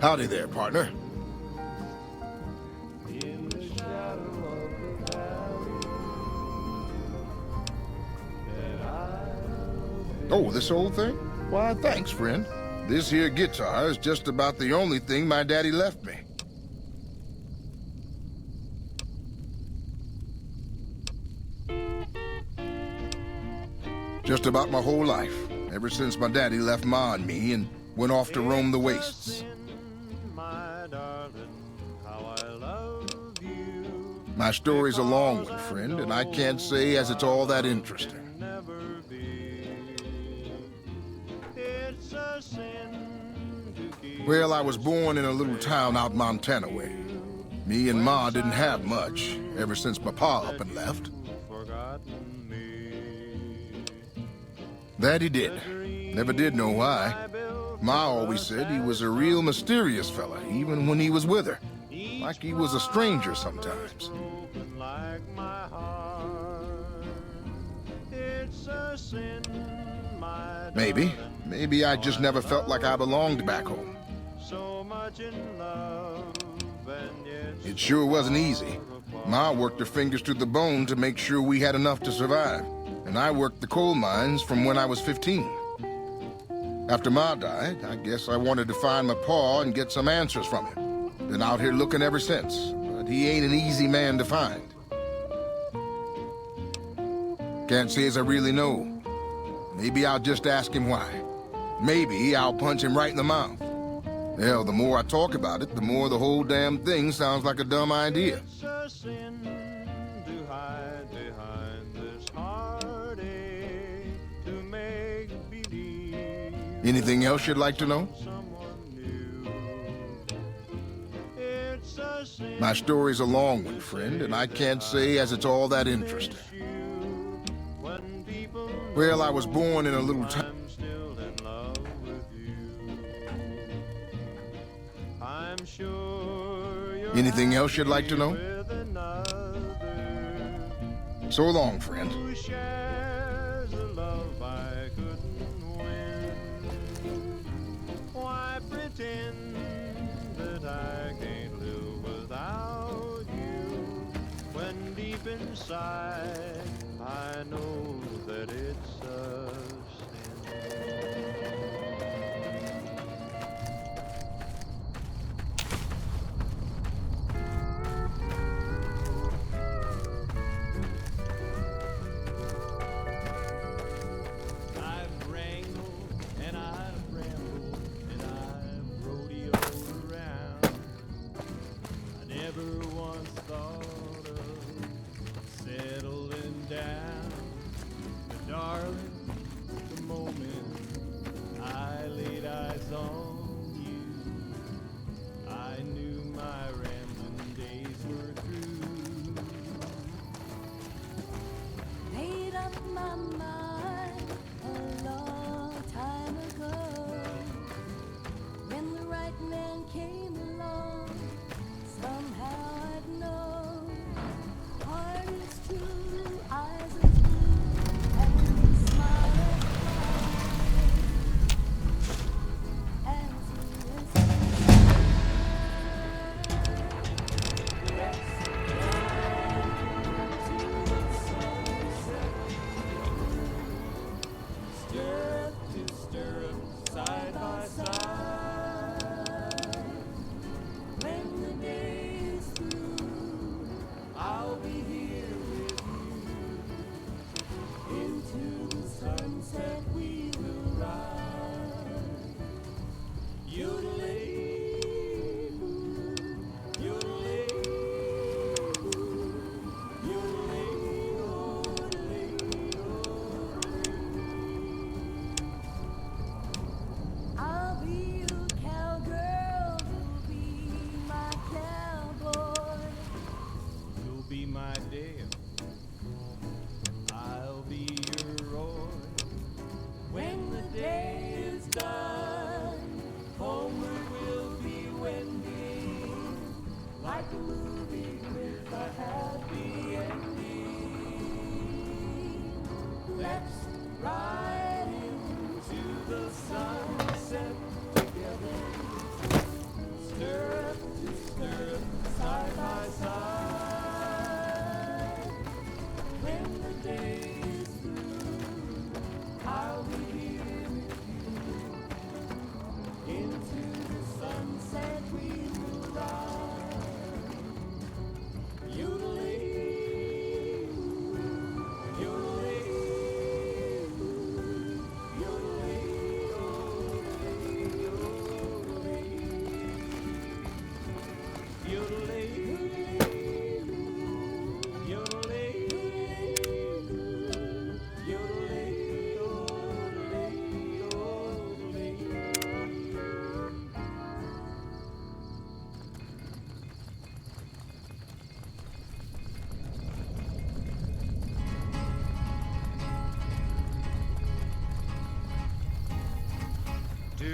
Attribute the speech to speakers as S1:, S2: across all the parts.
S1: Howdy there, partner. Oh, this old thing? Why, thanks, friend. This here guitar is just about the only thing my daddy left me. Just about my whole life, ever since my daddy left Ma and me and went off to roam the wastes. My story's a long one, friend, and I can't say as it's all that interesting. Well, I was born in a little town out Montana way. Me and Ma didn't have much, ever since my pa up and left. That he did. Never did know why. Ma always said he was a real mysterious fella, even when he was with her. Like he was a stranger sometimes. Maybe I just never felt like I belonged back home. It sure wasn't easy. Ma worked her fingers to the bone to make sure we had enough to survive. And I worked the coal mines from when I was 15. After Ma died, I guess I wanted to find my pa and get some answers from him. Been out here looking ever since, but he ain't an easy man to find. Can't say as I really know. Maybe I'll just ask him why. Maybe I'll punch him right in the mouth. Hell, the more I talk about it, the more the whole damn thing sounds like a dumb idea. Anything else you'd like to know? My story's a long one, friend, and I can't say as it's all that interesting. Well, I was born in a little town. Anything else you'd like to know? So long, friend.
S2: Pretend that I can't live without you, when deep inside I know that it's a sin.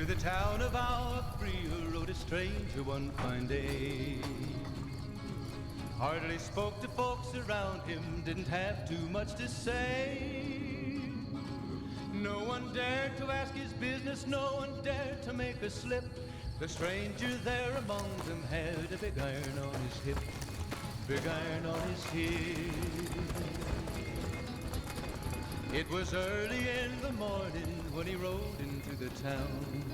S3: the town of Alfrea rode a stranger one fine day. Hardly spoke to folks around him, didn't have too much to say. No one dared to ask his business, no one dared to make a slip. The stranger there among them had a big iron on his hip, big iron on his hip. It was early in the morning when he rode into the town.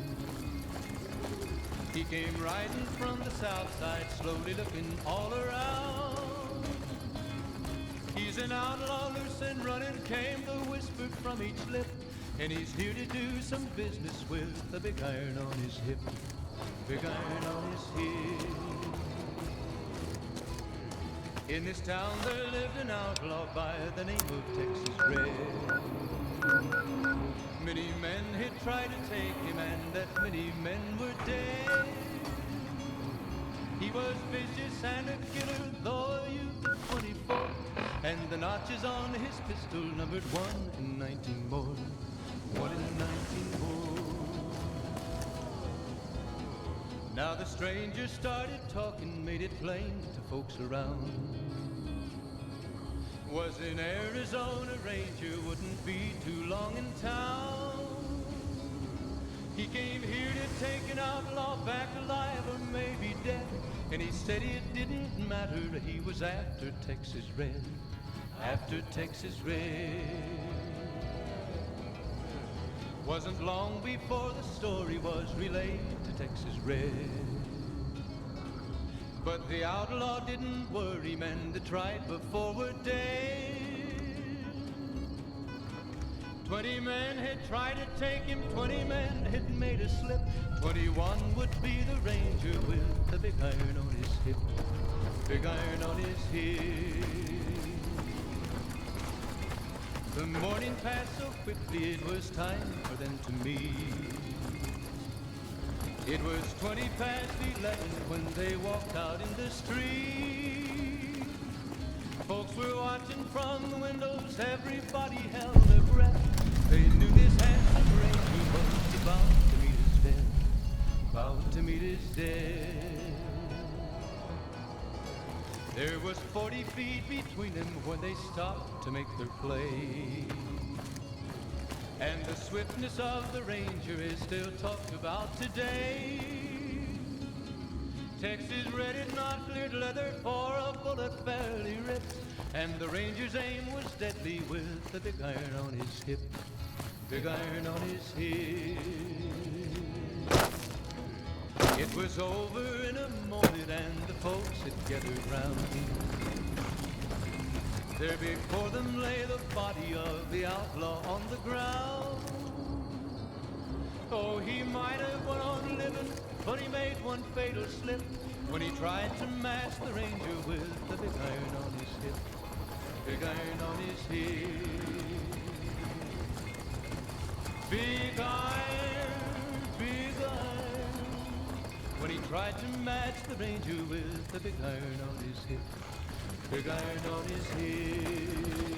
S3: He came riding from the south side, slowly looking all around. He's an outlaw, loose and running, came the whisper from each lip. And he's here to do some business with a big iron on his hip, big iron on his hip. In this town there lived an outlaw by the name of Texas Red. Many men had tried to take him, and that many men were dead. He was vicious and a killer, though a youth of 24, and the notches on his pistol numbered 1 in 19 more, 1 in 19 more. Now the stranger started talking, made it plain to folks around. Was an Arizona Ranger, wouldn't be too long in town. He came here to take an outlaw back alive or maybe dead. And he said it didn't matter, he was after Texas Red, after Texas Red. Wasn't long before the story was relayed to Texas Red. But the outlaw didn't worry, men that tried before were dead. 20 men had tried to take him, 20 men had made a slip. 21 would be the ranger with the big iron on his hip, big iron on his hip. The morning passed so quickly, it was time for them to meet. It was 20 past 11 when they walked out in the street. Folks were watching from the windows, everybody held their breath. They knew this handsome ranger was about to meet his death, about to meet his death. There was 40 feet between them when they stopped to make their play. And the swiftness of the ranger is still talked about today. Texas Red had not cleared leather for a bullet fairly ripped, and the ranger's aim was deadly with the big iron on his hip, big iron on his hip. It was over in a moment and the folks had gathered round. There before them lay the body of the outlaw on the ground. Oh, he might have went on living, but he made one fatal slip when he tried to match the ranger with the big iron on his hip, big iron on his hip. Big iron, when he tried to match the ranger with the big iron on his hip, big iron on his hip.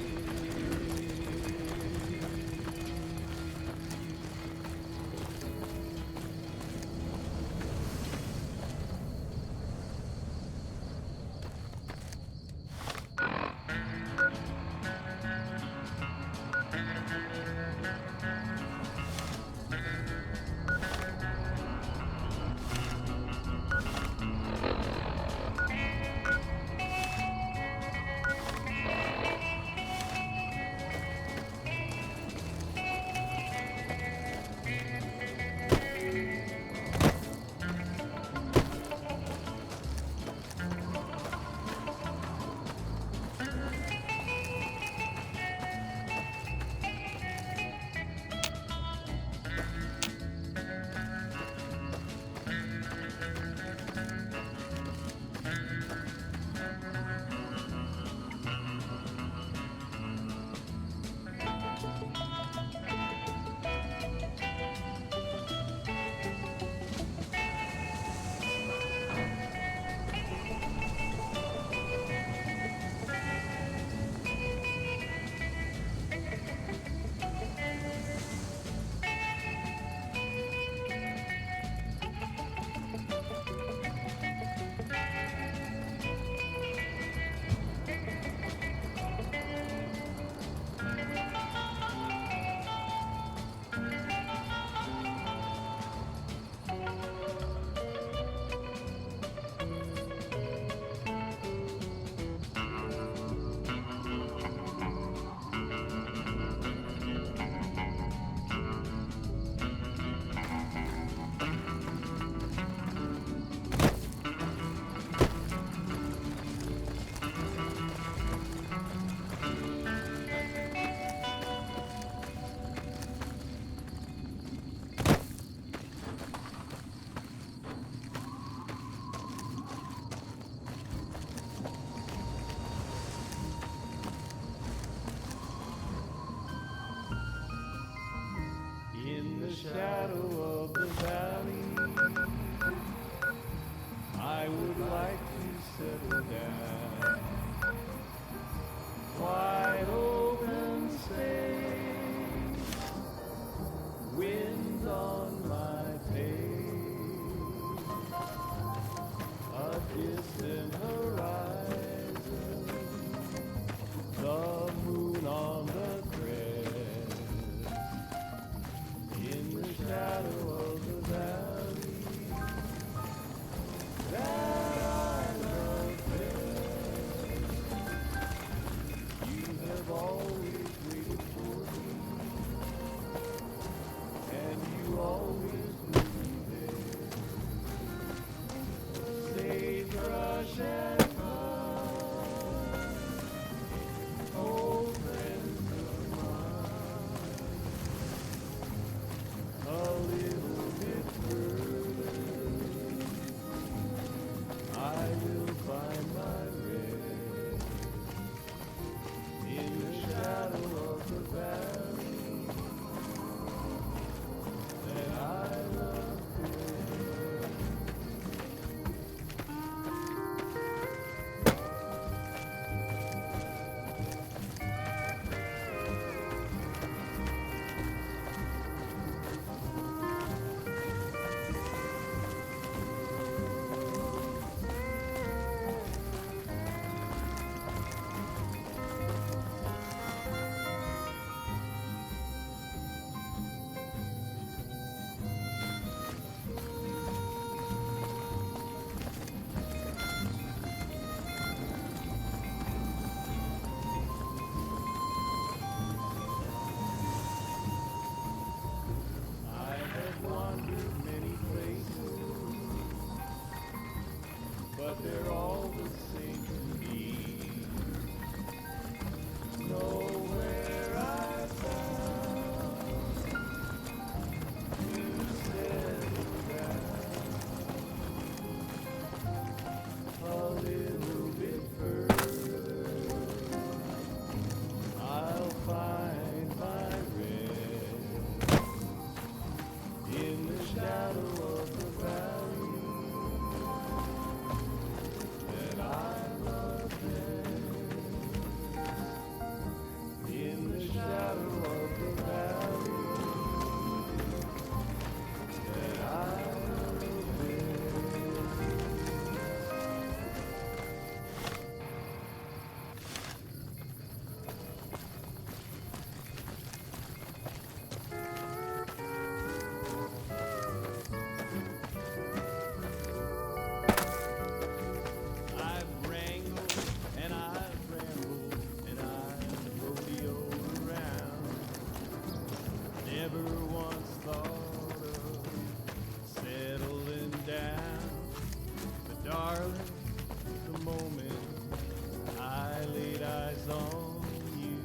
S2: eyes on you.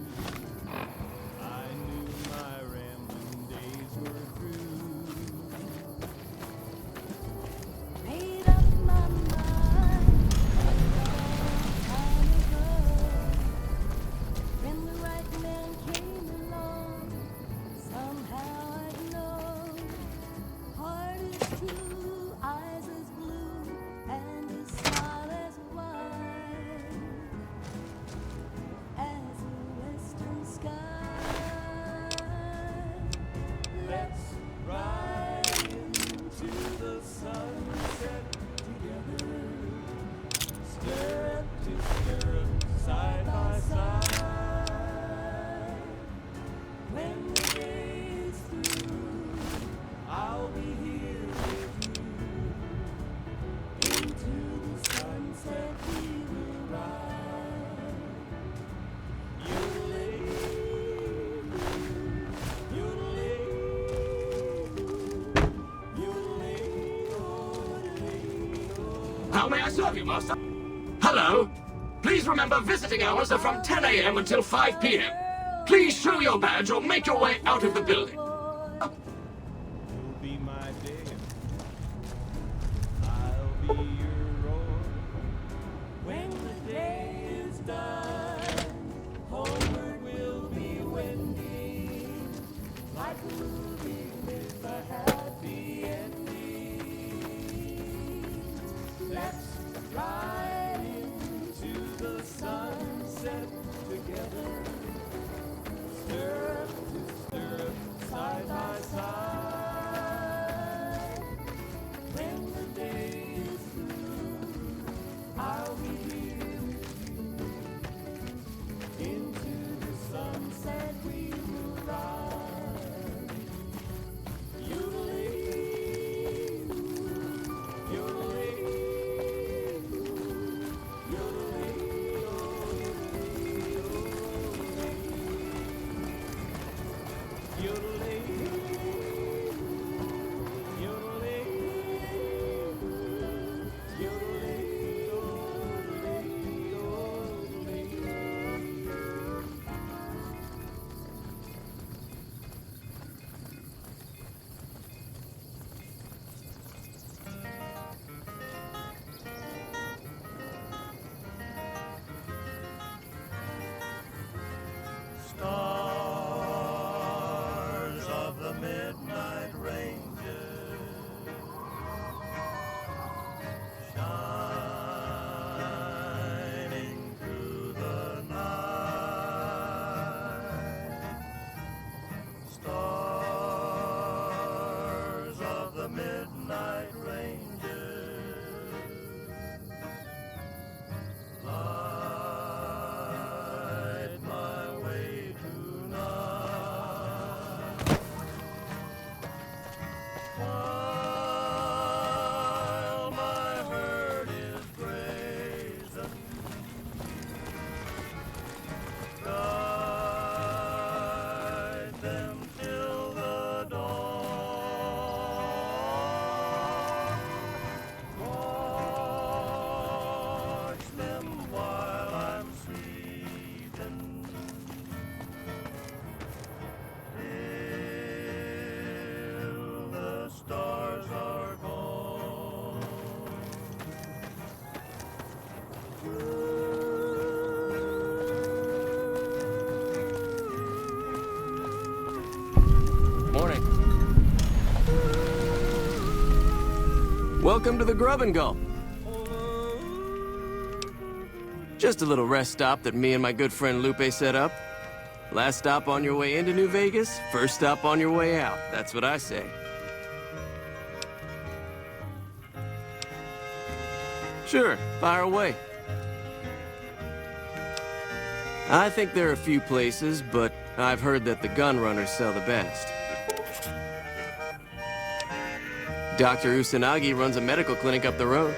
S2: I knew my rambling days were through.
S4: Made up my mind a long time ago. When the right man came along, somehow I'd know. Heart is true, eyes as blue, and a smile as wide as a western sky. Let's ride into the sunset together, stirrup to stirrup, side by side. When the day is through, I'll be here with you. Into the sunset we will ride.
S5: How may I serve you, Master? Hello? Please remember visiting hours are from 10 a.m. until 5 p.m. Please show your badge or make your way out of the building.
S2: You'll be my day. I'll be your roar.
S4: When the day is done, homeward we'll be wending, like a movie with a happy ending. Let's ride into the sunset together, stirrup to stirrup, side by side. When the day is through, I'll be here with you. Into the sunset we will ride. Yodeling, yodeling, yodeling, yodeling, yodeling. Stars of the midnight ranges, shining through the night. Stars of the midnight ranges, light my way tonight. While my herd is grazing, guide them till the dawn. Watch them while I'm sleeping, till the stars are gone.
S3: Morning. Welcome to the Grub and Gulp. Just a little rest stop that me and my good friend Lupe set up. Last stop on your way into New Vegas, first stop on your way out. That's what I say. Sure, fire away. I think there are a few places, but I've heard that the gun runners sell the best. Dr. Usanagi runs a medical clinic up the road.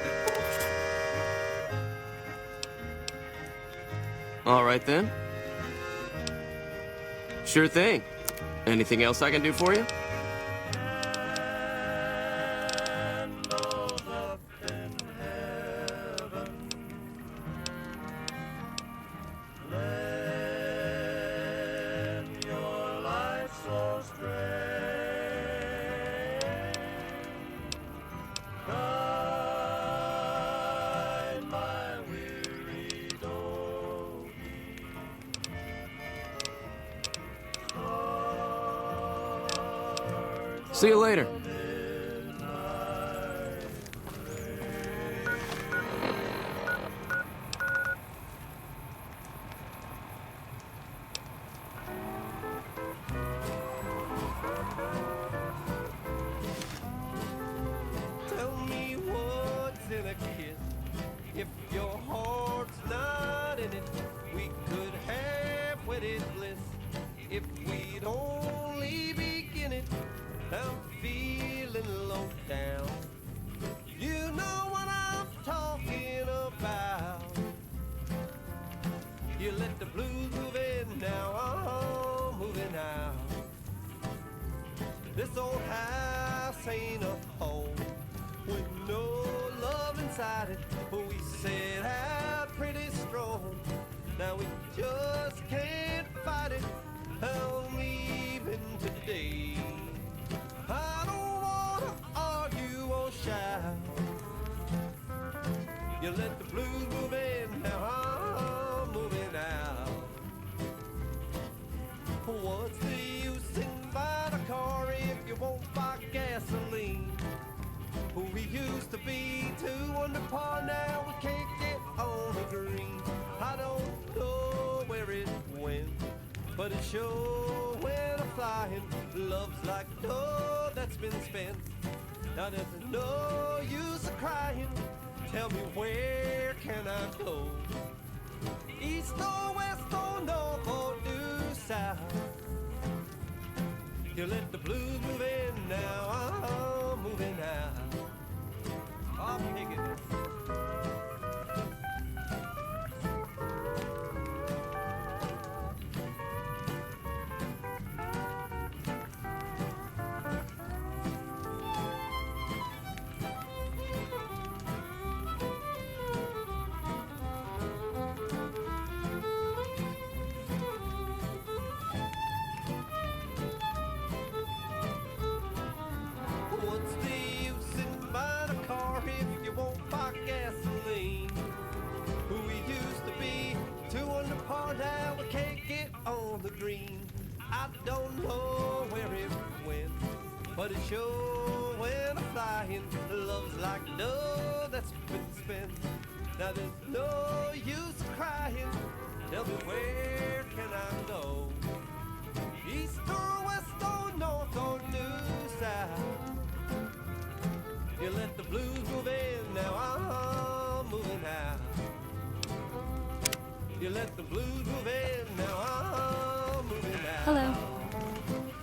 S3: All right then. Sure thing. Anything else I can do for you?
S2: Candles up in heaven, let
S6: See you later.
S3: Tell me what's in a kiss. If your heart's not in it, we could have wedded bliss. If we'd only begin it, I'm feeling low down. You know what I'm talking about. You let the blues move in, now I'm moving out. This old house ain't a home with no love inside it. But we set out pretty strong. Now we just can't fight it. I'm leaving today. I don't wanna argue or shout. You let the blues move in, now I'm moving out. What's the use in buying a car if you won't buy gasoline? We used to be 2 under par, now we can't get on the green. I don't know where it went, but it sure went a-flying. Love's like dough that's been spent. Now there's no use of crying. Tell me, where can I go? East or west or north or due south? You let the blues move in, now I'm moving out. I'll pick it. What's the use in buying a car if you won't buy gasoline? We used to be 2 under par, now we can't get on the green. I don't know where it went, but it sure went a-flying. Love's like dough that's been spent. Now there's no use crying. Tell me, where can I go? East or west or north or due south? You let the blues move in, now I'm moving out. You let the blues move in, now I'm moving out.
S7: Hello.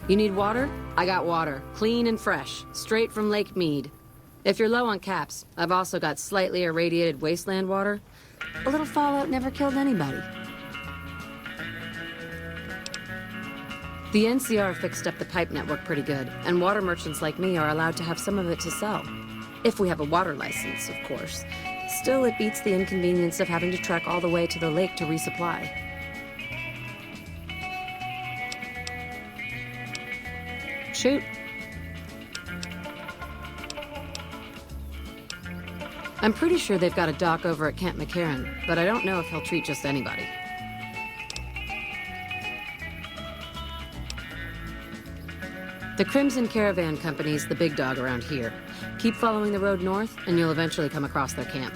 S7: You need water? I got water. Clean and fresh. Straight from Lake Mead. If you're low on caps, I've also got slightly irradiated wasteland water. A little fallout never killed anybody. The NCR fixed up the pipe network pretty good, and water merchants like me are allowed to have some of it to sell. If we have a water license, of course. Still, it beats the inconvenience of having to trek all the way to the lake to resupply. Shoot. I'm pretty sure they've got a dock over at Camp McCarran, but I don't know if he'll treat just anybody. The Crimson Caravan Company's the big dog around here. Keep following the road north, and you'll eventually come across their camp.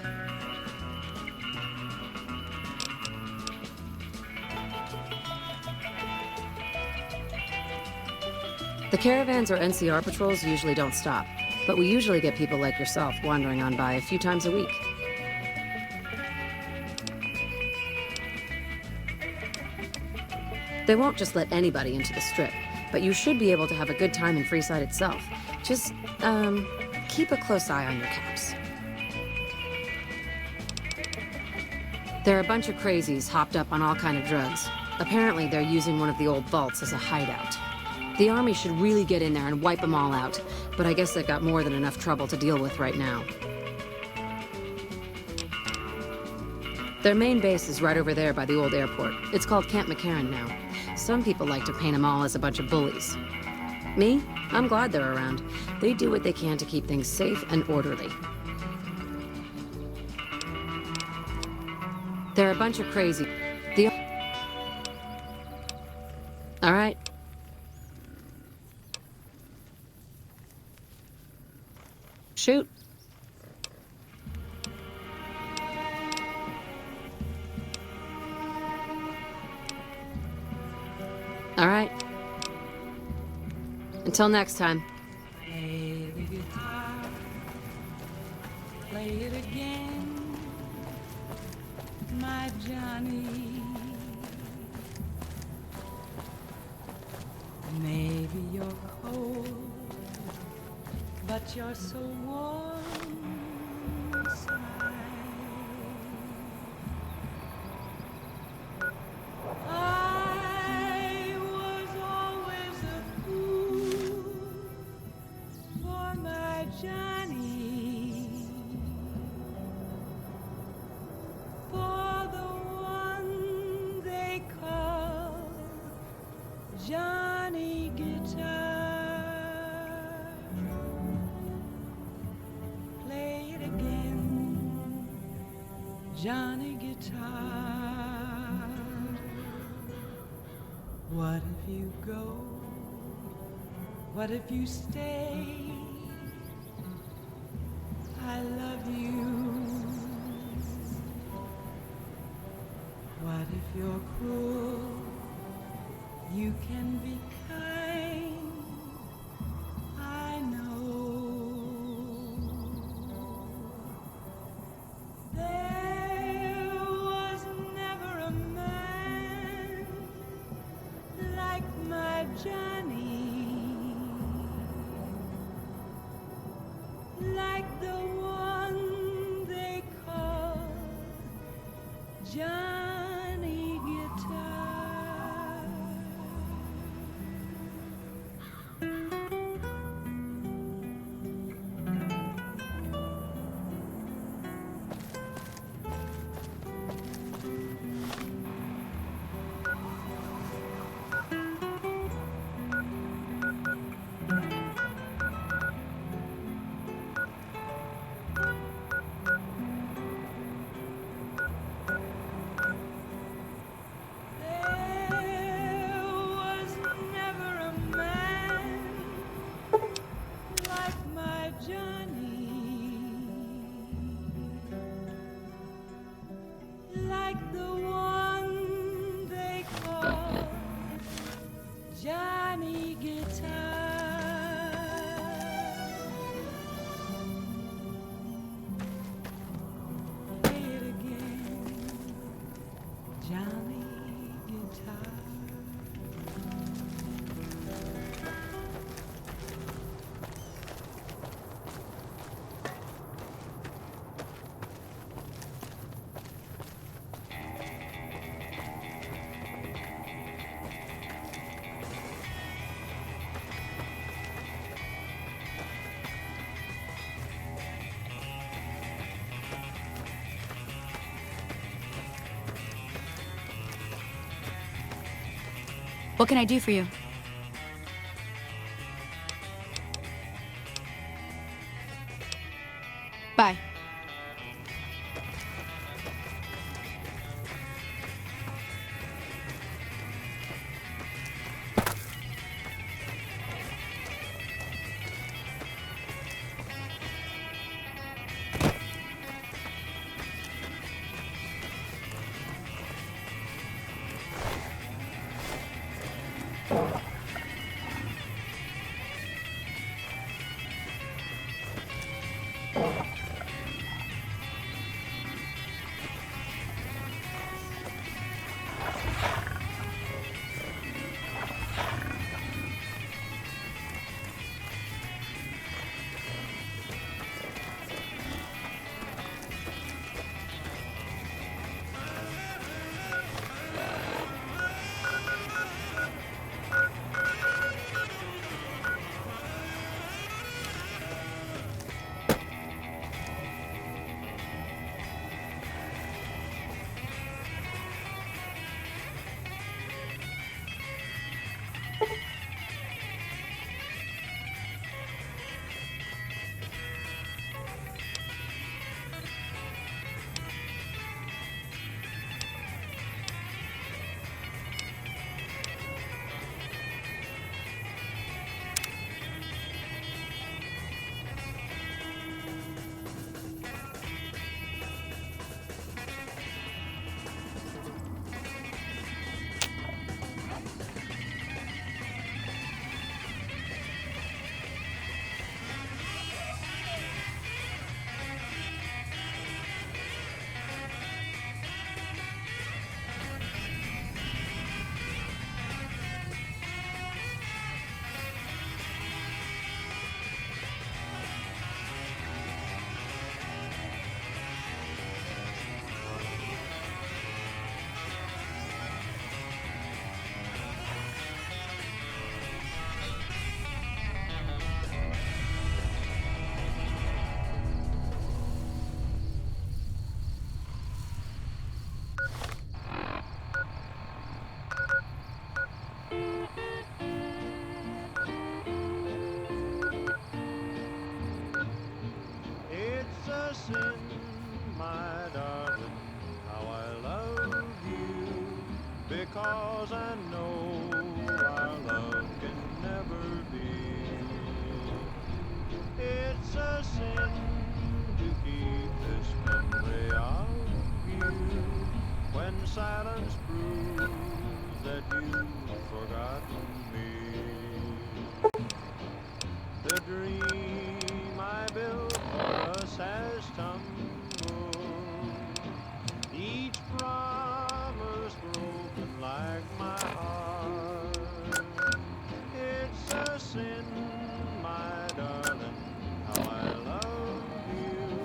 S7: The caravans or NCR patrols usually don't stop, but we usually get people like yourself wandering on by a few times a week. They won't just let anybody into the strip, but you should be able to have a good time in Freeside itself. Just, keep a close eye on your caps. There are a bunch of crazies hopped up on all kind of drugs. Apparently, they're using one of the old vaults as a hideout. The army should really get in there and wipe them all out, but I guess they've got more than enough trouble to deal with right now. Their main base is right over there by the old airport. It's called Camp McCarran now. Some people like to paint them all as a bunch of bullies. Me? I'm glad they're around. They do what they can to keep things safe and orderly. They're a bunch of crazy. All right. Shoot. All right. Until next time.
S4: Play the guitar, play it again, my Johnny. Maybe you're cold, but you're so warm inside. I was always a fool for my Johnny, for the one they call Johnny Guitar. Play it again, Johnny Guitar. What if you go? What if you stay? I love you. What if you're cruel? You can be kind. I know. There was never a man like my Johnny, like the one they call Johnny Guitar. There was never a man like my Johnny, like the one they call Johnny Guitar. Play it again, Johnny Guitar.
S6: What can I do for you? Bye.
S2: because I know our love can never be. It's a sin to keep this memory of you when silence proves that you've forgotten me. The dream I built for us has tumbled, each promise broken like my heart. It's a sin, my darling, how I love you,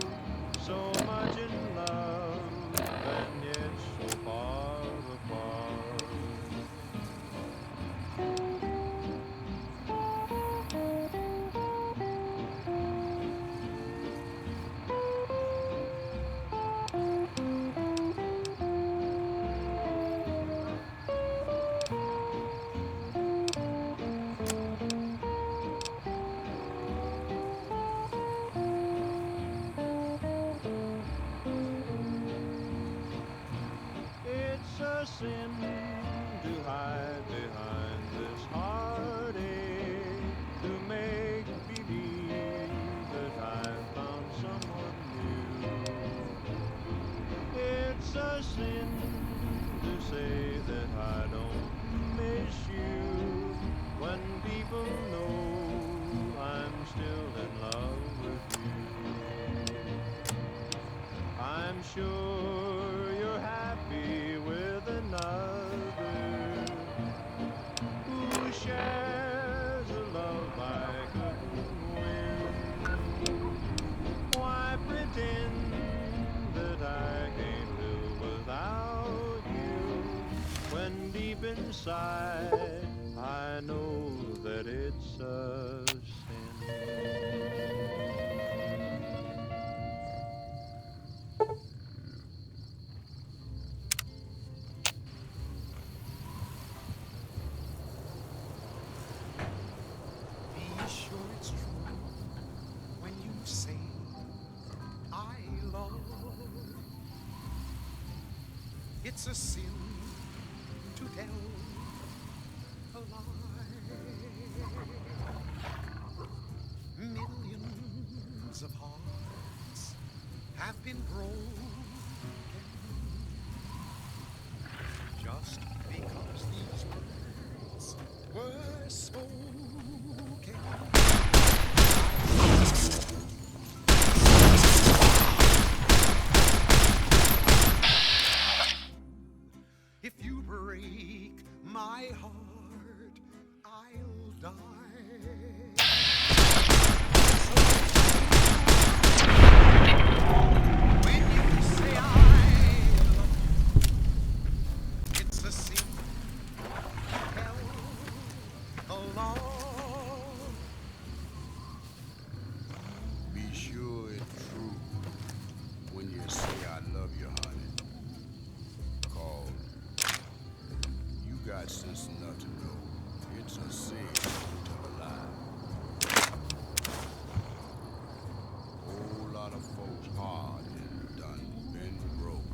S2: so much in love and yet so far apart. It's a sin to hide behind this heartache, to make believe that I've found someone new. It's a sin to say that I don't miss you when people know I'm still in love with you. I'm sure you're happy with another who shares a love I couldn't win. Why pretend that I can't live without you when deep inside I know that it's a sin?
S8: Be sure it's true when you say I love. It's a sin to tell a lie. Millions of hearts have been broken just because these words were spoken. If you break my heart, I'll die. When you say I love you, it's a sin to tell a lie.
S9: Be sure it's true when you say I love you, honey. 'Cause you got sense enough to know it's a sin to tell a lie. Whole lot of folks hard and done been broke.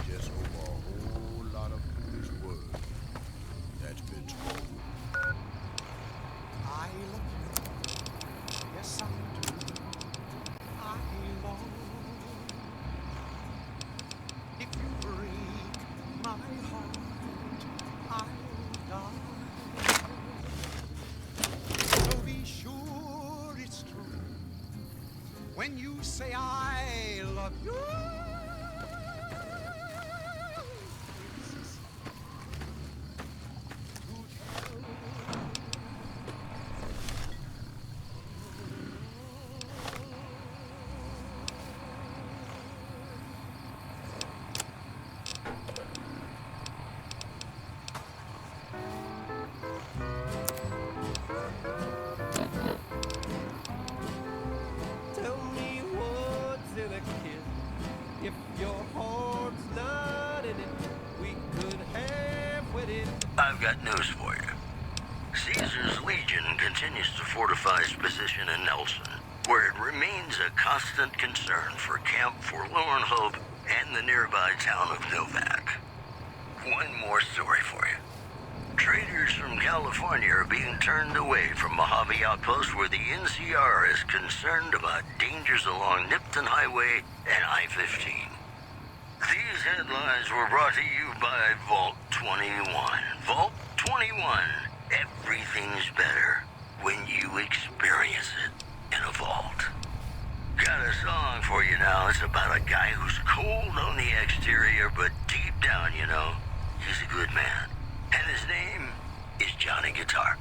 S9: Just over a whole lot of foolish words that's been spoken.
S8: I love you, yes I do. I long. If you break my heart, I'll die. So be sure it's true when you say I love you.
S2: Tell me what's in a kiss. If your heart's not in it, we could have wedded.
S10: I've got news for you. Caesar's Legion continues to fortify its position in Nelson, where it remains a constant concern for Camp Forlorn Hope and the nearby town of Novak. One more story for you. Traders from California are being turned away from Mojave Outpost where the NCR is concerned about dangers along Nipton Highway and I-15. These headlines were brought to you by Vault 21. Vault 21. Everything's better when you experience it in a vault. Got a song for you now. It's about a guy who's cold on the exterior, but deep down, you know, he's a good man. And his name is Johnny Guitar.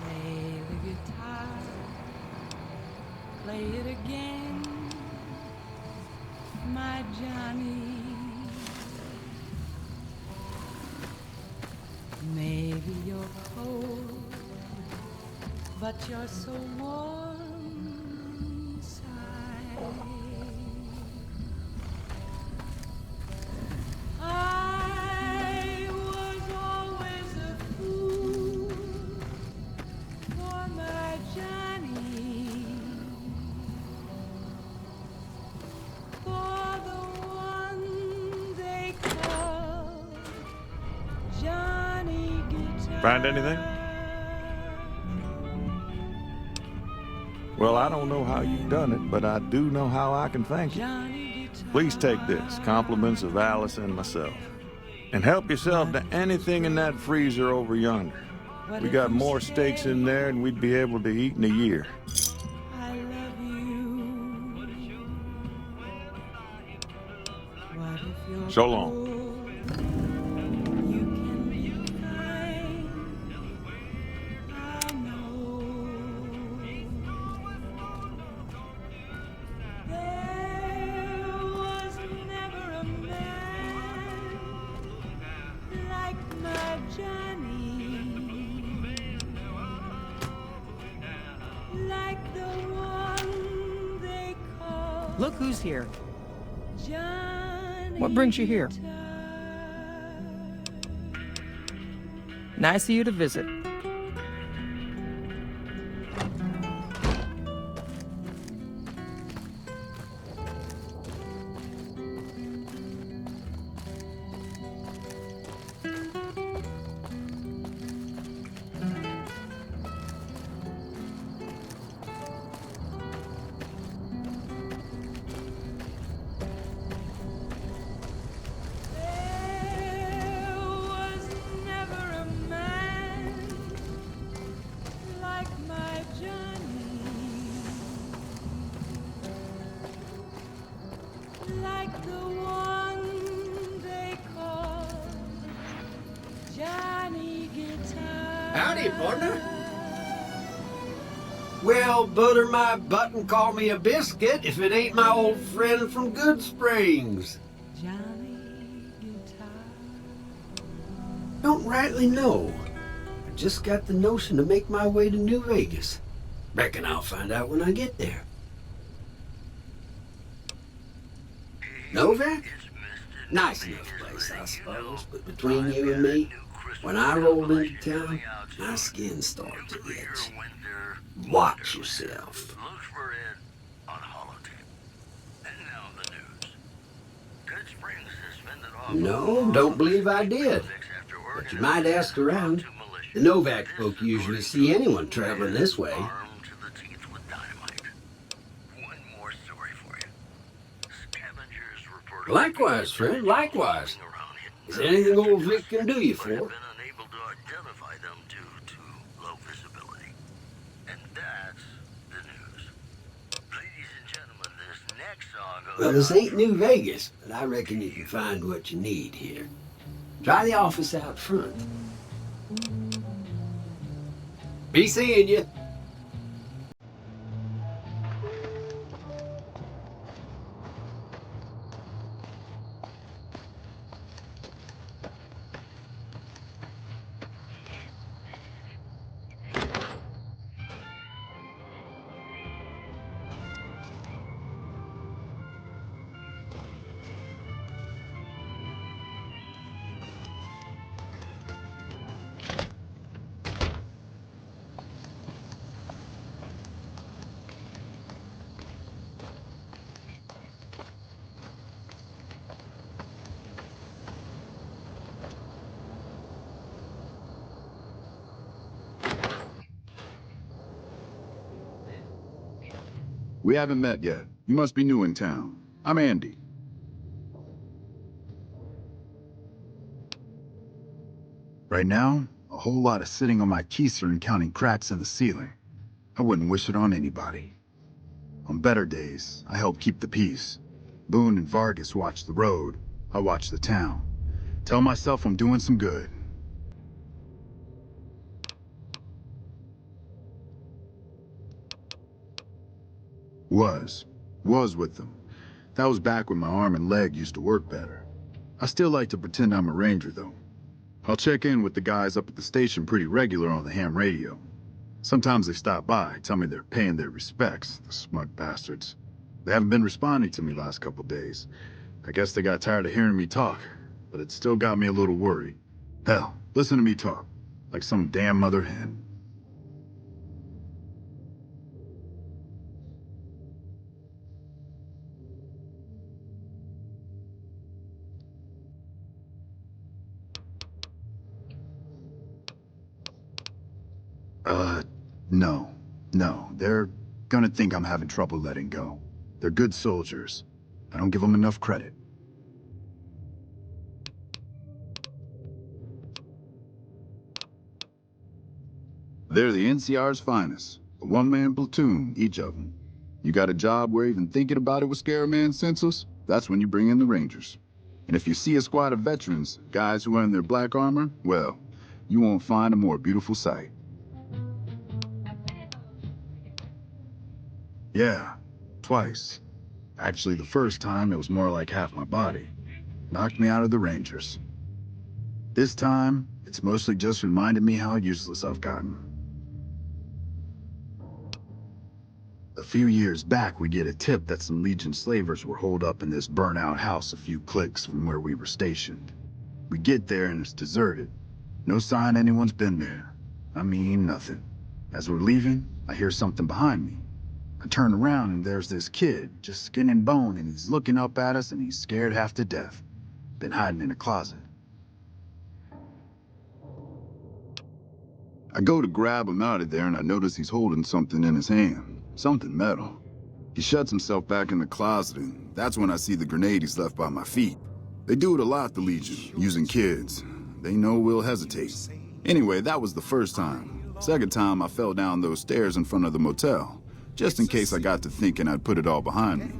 S4: Play the guitar, play it again, my Johnny. Maybe you're cold, but you're so warm inside. I was always a fool for my Johnny, for the one they call Johnny Guitar.
S11: Find anything? Well, I don't know how you've done it, but I do know how I can thank you. Please take this, compliments of Alice and myself. And help yourself to anything in that freezer over yonder. We got more steaks in there than we'd be able to eat in a year.
S4: I love you. What if you're
S11: So long.
S4: cold? You can be kind. I know. There was never a man like my Johnny, like the one they call
S12: Look who's here.
S4: Johnny.
S12: What brings you here? Nice of you to visit.
S4: There was never a man like my Johnny, like the one they call Johnny Guitar.
S13: Howdy, partner. Well, butter my butt and call me a biscuit if it ain't my old friend from Good Springs.
S4: Johnny Guitar.
S13: Don't rightly know. I just got the notion to make my way to New Vegas. Reckon I'll find out when I get there. Novak? Nice enough place, I suppose, but between you and me, when I rolled into town, my skin started to itch. Watch yourself.
S10: Look for it on holotape. And now the news. Good Springs suspended off.
S13: No, don't believe I did. But you might ask around. The Novak folk usually see anyone traveling this way.
S10: Armed to the teeth with dynamite. One more story for you. Scavengers reported.
S13: Likewise, friend, likewise. Is there anything old Vic can do you
S10: Have
S13: for?
S10: been unable to identify them due to low visibility. And that's the news. Ladies and gentlemen, this next song goes
S13: Well, this ain't New Vegas, but I reckon you can find what you need here. Try the office out front. Be seeing you.
S12: We haven't met yet. You must be new in town. I'm Andy. Right now, a whole lot of sitting on my keister and counting cracks in the ceiling. I wouldn't wish it on anybody. On better days, I help keep the peace. Boone and Vargas watch the road. I watch the town. Tell myself I'm doing some good. Was with them. That was back when my arm and leg used to work better. I still like to pretend I'm a ranger, though. I'll check in with the guys up at the station pretty regular on the ham radio. Sometimes they stop by, tell me they're paying their respects, the smug bastards. They haven't been responding to me last couple days. I guess they got tired of hearing me talk, but it still got me a little worried. Hell, listen to me talk, like some damn mother hen. No. They're gonna think I'm having trouble letting go. They're good soldiers. I don't give them enough credit. They're the NCR's finest. A one-man platoon, each of them. You got a job where even thinking about it would scare a man senseless? That's when you bring in the Rangers. And if you see a squad of veterans, guys who are in their black armor, well, you won't find a more beautiful sight. Yeah, twice. Actually, the first time, it was more like half my body. Knocked me out of the Rangers. This time, it's mostly just reminded me how useless I've gotten. A few years back, we get a tip that some Legion slavers were holed up in this burnt-out house a few clicks from where we were stationed. We get there and it's deserted. No sign anyone's been there. I mean, nothing. As we're leaving, I hear something behind me. I turn around and there's this kid, just skin and bone, and he's looking up at us and he's scared half to death. Been hiding in a closet. I go to grab him out of there and I notice he's holding something in his hand. Something metal. He shuts himself back in the closet and that's when I see the grenade he's left by my feet. They do it a lot, the Legion, using kids. They know we'll hesitate. Anyway, that was the first time. Second time, I fell down those stairs in front of the motel. Just in case I got to thinking I'd put it all behind me.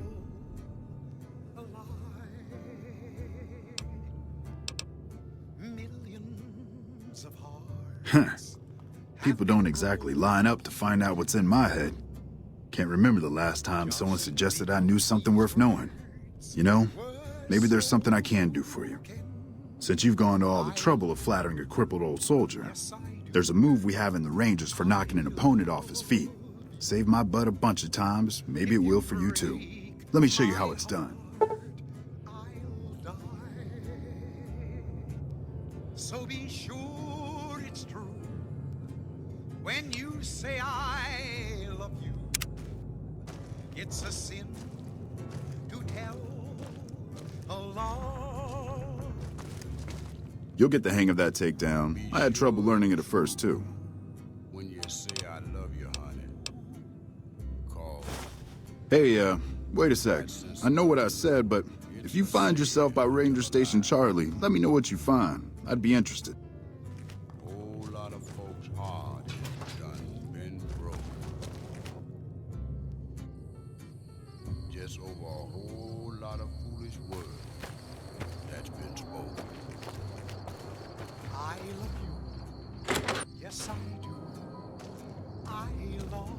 S12: People don't exactly line up to find out what's in my head. Can't remember the last time someone suggested I knew something worth knowing. You know, maybe there's something I can do for you. Since you've gone to all the trouble of flattering a crippled old soldier, there's a move we have in the Rangers for knocking an opponent off his feet. Saved my butt a bunch of times, maybe it will for you too. Let me show you how it's done.
S8: So be sure it's true when you say I love you. It's a sin to tell a lie.
S12: You'll get the hang of that takedown. I had trouble learning it at first too.
S9: When you say I love you, honey, call.
S12: Hey, wait a sec. I know what I said, but if you find yourself by Ranger Station Charlie, let me know what you find. I'd be interested.
S9: Whole lot of folks hard done been broke. Just over a whole lot of foolish words that's been spoken.
S8: I love you. Yes, I do. I love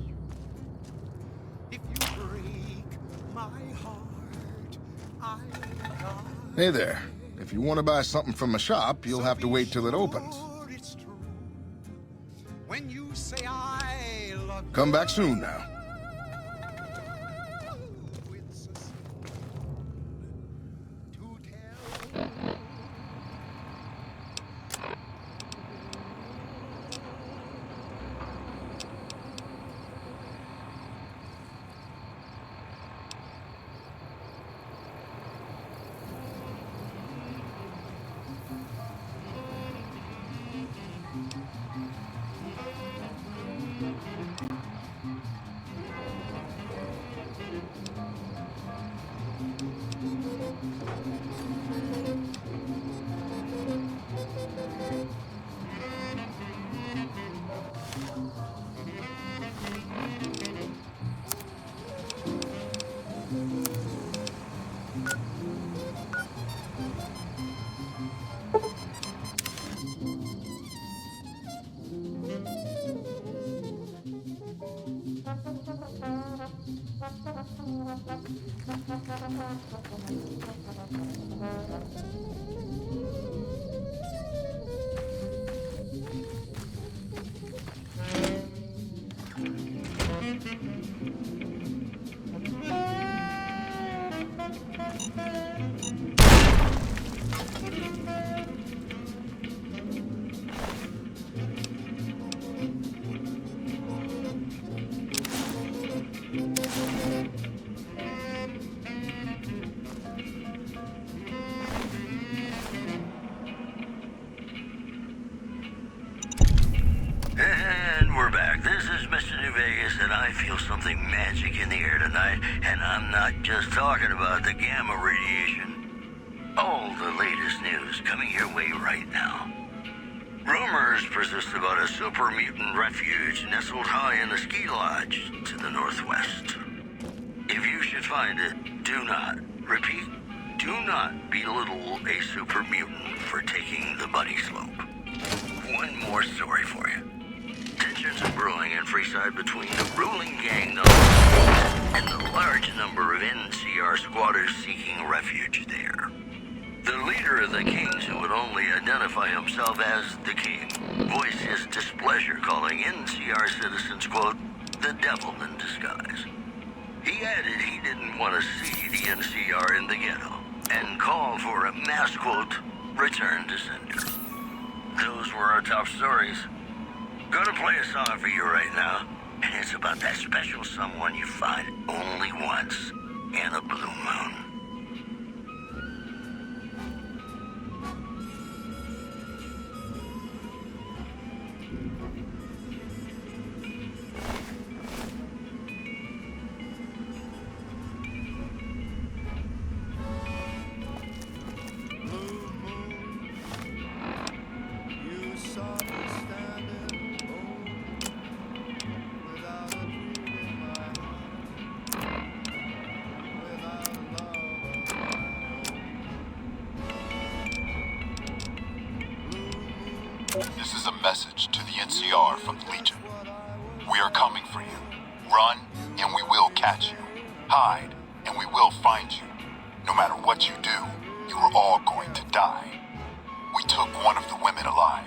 S8: you. If you break my heart, I'll die.
S1: Hey there. If you want to buy something from a shop, you'll have to wait till it opens.
S8: It's true. When you say I love you.
S1: Come back soon now.
S8: It's a sin to tell.
S10: I feel something magic in the air tonight, and I'm not just talking about the gamma radiation. All the latest news coming your way right now. Rumors persist about a super mutant refuge nestled high in the ski lodge to the northwest. If you should find it, do not, repeat, do not belittle a super mutant for taking the bunny slope. One more story for you. Tensions are brewing in Freeside between the ruling gang known as and the large number of NCR squatters seeking refuge there. The leader of the Kings, who would only identify himself as the King, voiced his displeasure, calling NCR citizens, quote, the devil in disguise. He added he didn't want to see the NCR in the ghetto, and called for a mass, quote, return to sender. Those were our top stories. Gonna play a song for you right now, and it's about that special someone you find only once in a blue moon.
S14: This is a message to the NCR from the Legion. We are coming for you. Run, and we will catch you. Hide, and we will find you. No matter what you do, you are all going to die. We took one of the women alive.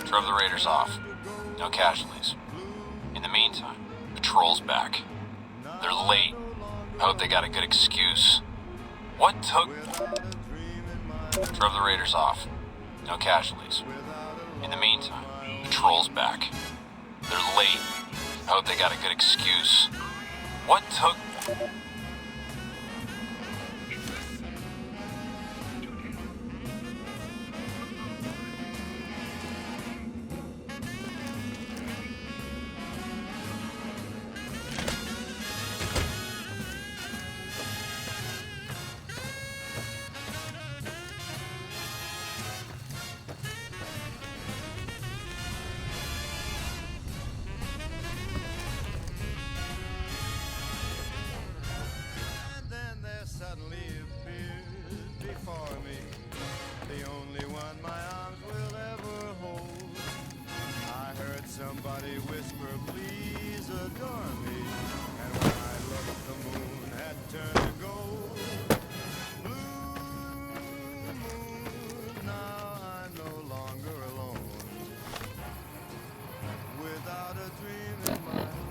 S15: Drove the raiders off. No casualties. In the meantime, patrol's back. They're late. Hope they got a good excuse. What took... Drove the raiders off. No casualties. In the meantime, patrol's back. They're late. Hope they got a good excuse. What took...
S2: Suddenly appeared before me, the only one my arms will ever hold. I heard somebody whisper, please adore me, and when I looked, the moon had turned to gold. Blue moon, now I'm no longer alone, without a dream in my heart,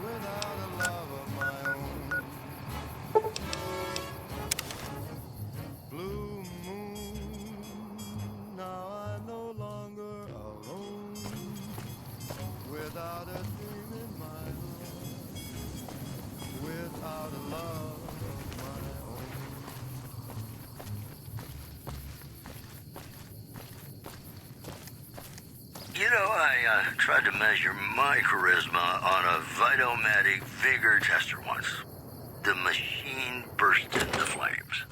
S2: without a love of my own. Blue moon, now I'm no longer alone, without a dream in my heart, without a love of my own.
S10: You know, I tried to measure my charisma on a Vitomatic vigor tester once. The machine burst into flames.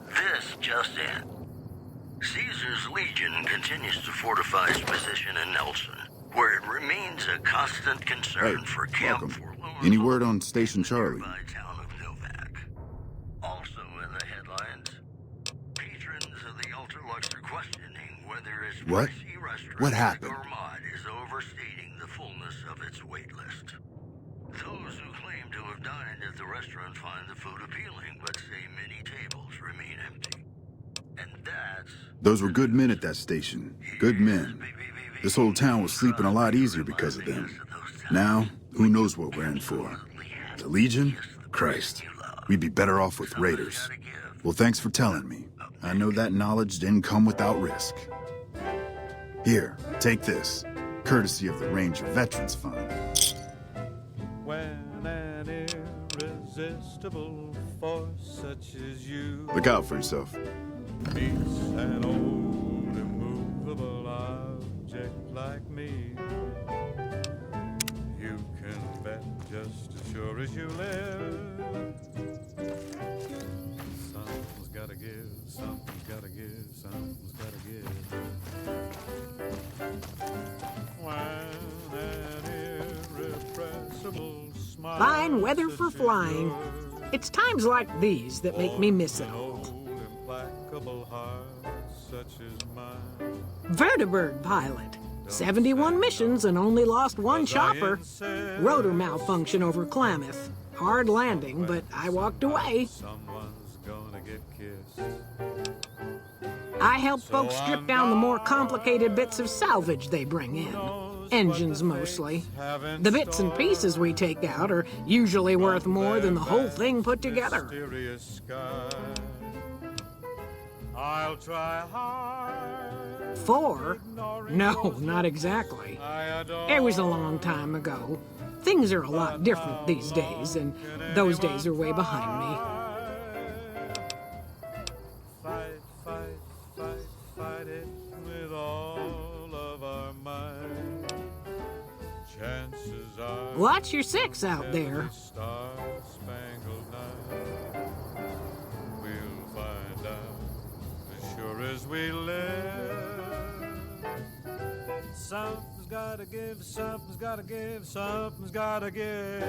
S10: This just in. Caesar's Legion continues to fortify its position in Nelson, where it remains a constant concern for Camp Forlorn.
S12: Any word on Station Charlie?
S10: Town of Novak. Also in the headlines, patrons of the Ultralux are questioning whether its
S12: What?
S10: pricey restaurant
S12: What happened?
S10: Gourmand is overstating the fullness of its wait list. Those who claim to have dined at the restaurant find the food appealing, but say many tables remain empty. And that's...
S12: Those were good men at that station. Good men. This whole town was sleeping a lot easier because of them. Now, who knows what we're in for? The Legion? Christ. We'd be better off with raiders. Well, thanks for telling me. I know that knowledge didn't come without risk. Here, take this. Courtesy of the Ranger Veterans Fund.
S3: irresistible force such as you.
S12: Look out for yourself.
S3: Meets an old immovable object like me. You can bet just as sure as you live. Something's gotta give, something's gotta give, something's gotta give. When an irrepressible smile.
S16: Fine weather for flying. It's times like these that make me miss it all.
S3: Implacable heart such as mine.
S16: Vertibird pilot. 71 missions and only lost one chopper. Rotor malfunction over Klamath. Hard landing, but I walked away.
S3: Someone's gonna get kissed.
S16: I help folks strip down the more complicated bits of salvage they bring in. Engines mostly. The bits and pieces we take out are usually worth more than the whole thing put together.
S3: I'll try hard.
S16: 4? No, not exactly. It was a long time ago. Things are a lot different these days, and those days are way behind me.
S3: Fight, fight, fight, fight it with all of our might. Chances are.
S16: Watch your 6 out there.
S3: Star-spangled night. We'll find out as sure as we live. Something's gotta give, something's gotta give, something's gotta give.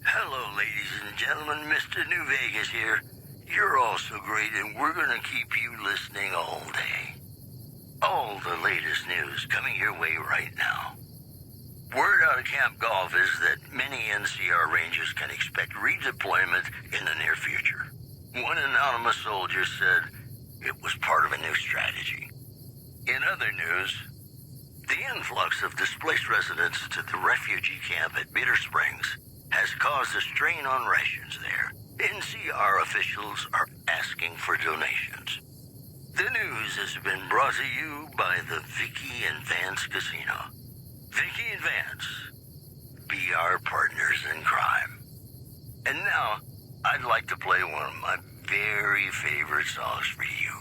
S10: Hello, ladies and gentlemen. Mr. New Vegas here. You're all so great, and we're gonna keep you listening all day. All the latest news coming your way right now. Word out of Camp Golf is that many NCR Rangers can expect redeployment in the near future. One anonymous soldier said it was part of a new strategy. In other news, the influx of displaced residents to the refugee camp at Bitter Springs has caused a strain on rations there. NCR officials are asking for donations. The news has been brought to you by the Vicky and Vance Casino. Vicky and Vance, be our partners in crime. And now, I'd like to play one of my very favorite songs for you.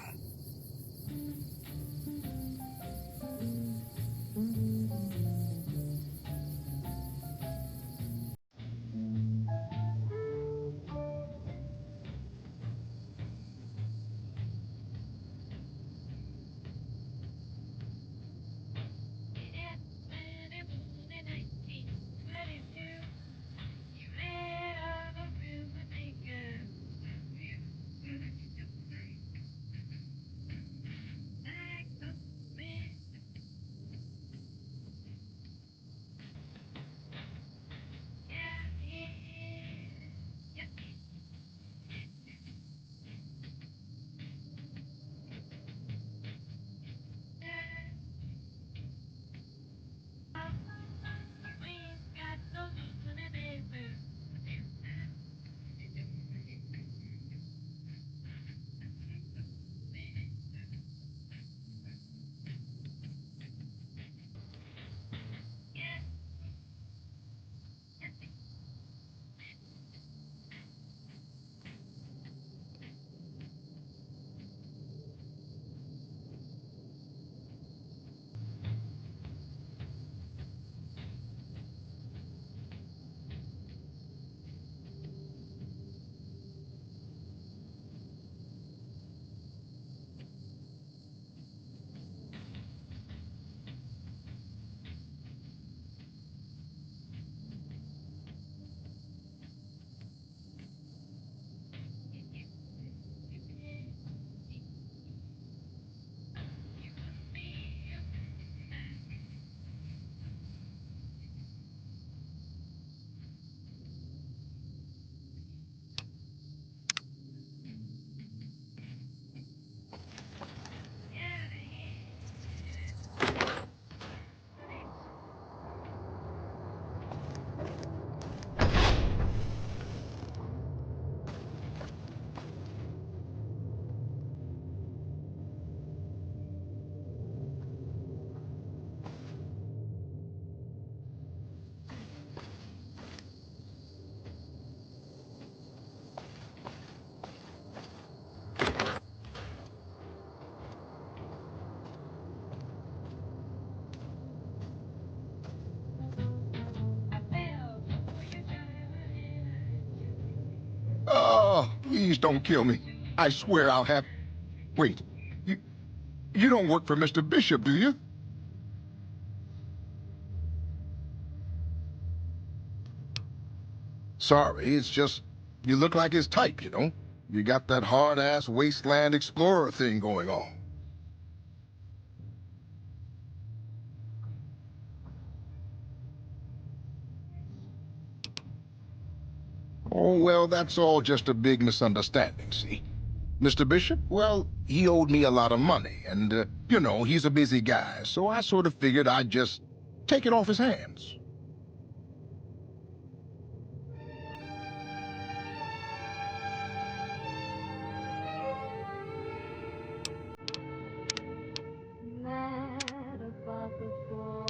S1: Please don't kill me. I swear I'll have... Wait, you don't work for Mr. Bishop, do you? Sorry, it's just, you look like his type, you know? You got that hard-ass wasteland explorer thing going on. Oh, well, that's all just a big misunderstanding, see? Mr. Bishop, well, he owed me a lot of money, and, you know, he's a busy guy, so I sort of figured I'd just take it off his hands.
S4: Mad about the boy.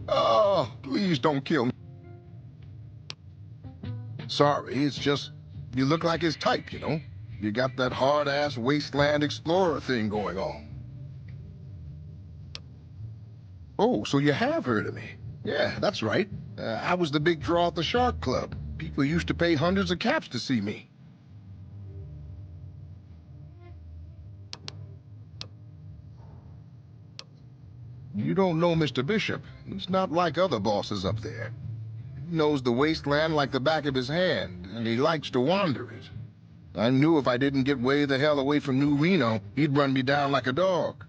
S1: Oh, please don't kill me. Sorry, it's just, you look like his type, you know? You got that hard-ass wasteland explorer thing going on. Oh, so you have heard of me. Yeah, that's right. I was the big draw at the Shark Club. People used to pay hundreds of caps to see me. You don't know Mr. Bishop. He's not like other bosses up there. He knows the wasteland like the back of his hand, and he likes to wander it. I knew if I didn't get way the hell away from New Reno, he'd run me down like a dog.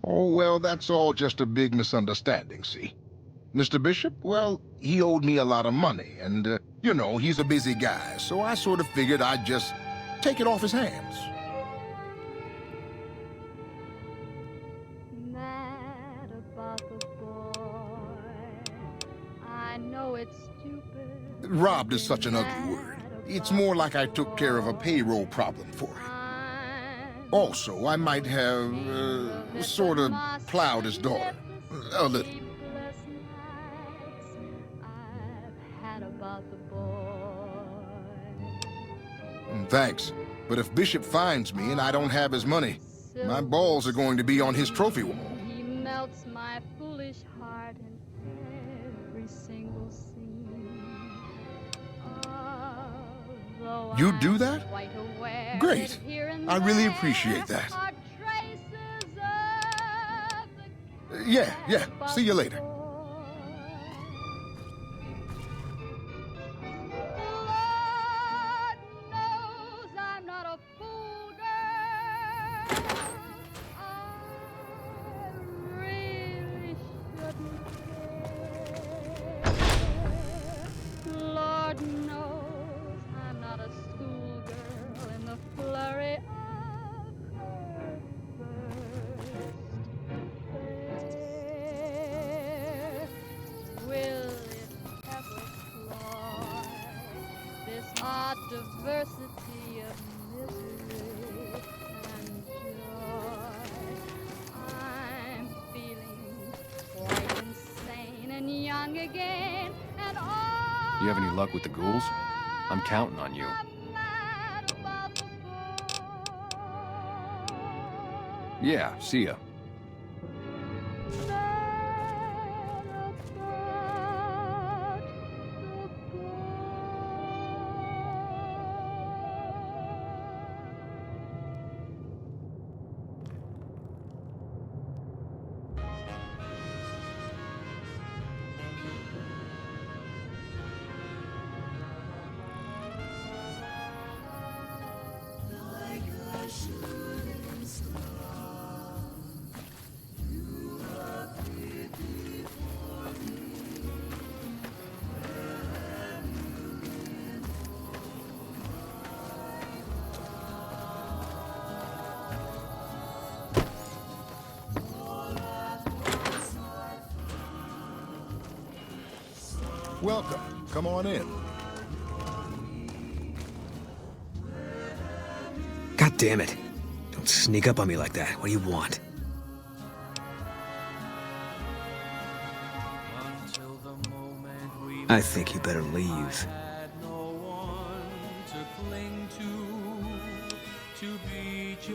S1: Oh, well, that's all just a big misunderstanding, see? Mr. Bishop, well, he owed me a lot of money, and, you know, he's a busy guy, so I sort of figured I'd just take it off his hands.
S4: Mad about the boy. I know it's stupid.
S1: Robbed is such an ugly word. It's more like I took care of a payroll problem for him. Also, I might have, sort of plowed his daughter. A little. Thanks. But if Bishop finds me and I don't have his money, my balls are going to be on his trophy wall.
S4: He melts my foolish heart in every single scene.
S1: You do that? Great. I really appreciate that. Yeah. See you later.
S4: Lord knows I'm not a schoolgirl in the flurry of her first stare. Will it ever cloy this odd diversity of misery and joy? I'm feeling quite insane and young again, and all
S15: You have any luck with the ghouls? I'm counting on you. Yeah, see ya.
S1: Welcome. Come on in.
S17: God damn it. Don't sneak up on me like that. What do you want? I think you better leave.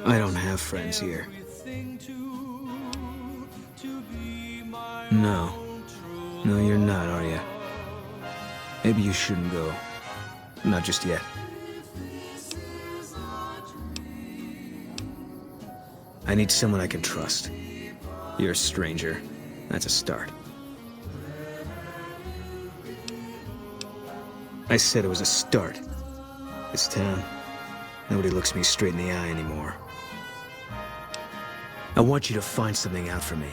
S17: I don't have friends here. No. No, you're not, are you? Maybe you shouldn't go. Not just yet. I need someone I can trust. You're a stranger. That's a start. I said it was a start. This town, nobody looks me straight in the eye anymore. I want you to find something out for me.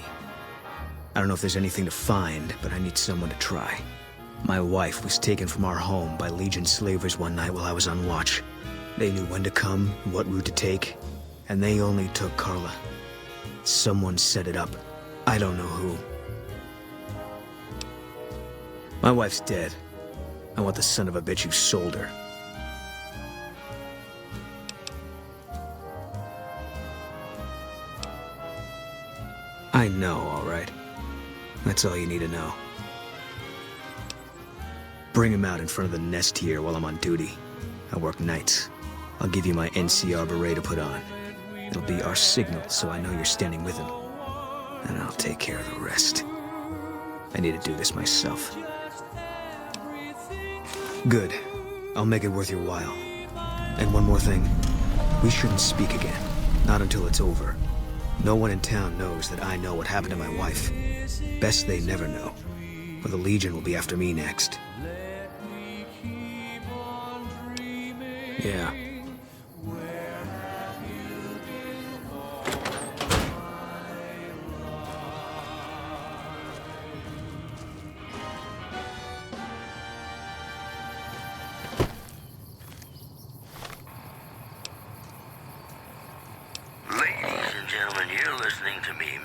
S17: I don't know if there's anything to find, but I need someone to try. My wife was taken from our home by Legion slavers one night while I was on watch. They knew when to come, what route to take, and they only took Carla. Someone set it up. I don't know who. My wife's dead. I want the son of a bitch who sold her. I know, all right. That's all you need to know. Bring him out in front of the nest here while I'm on duty. I work nights. I'll give you my NCR beret to put on. It'll be our signal, so I know you're standing with him. And I'll take care of the rest. I need to do this myself. Good. I'll make it worth your while. And one more thing. We shouldn't speak again. Not until it's over. No one in town knows that I know what happened to my wife. Best they never know. Or the Legion will be after me next. Yeah.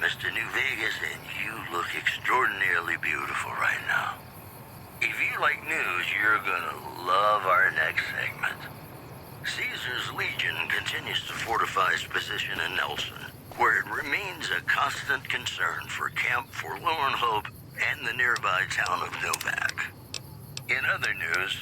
S10: Mr. New Vegas, and you look extraordinarily beautiful right now. If you like news, you're gonna love our next segment. Caesar's Legion continues to fortify its position in Nelson, where it remains a constant concern for Camp Forlorn Hope and the nearby town of Novak. In other news,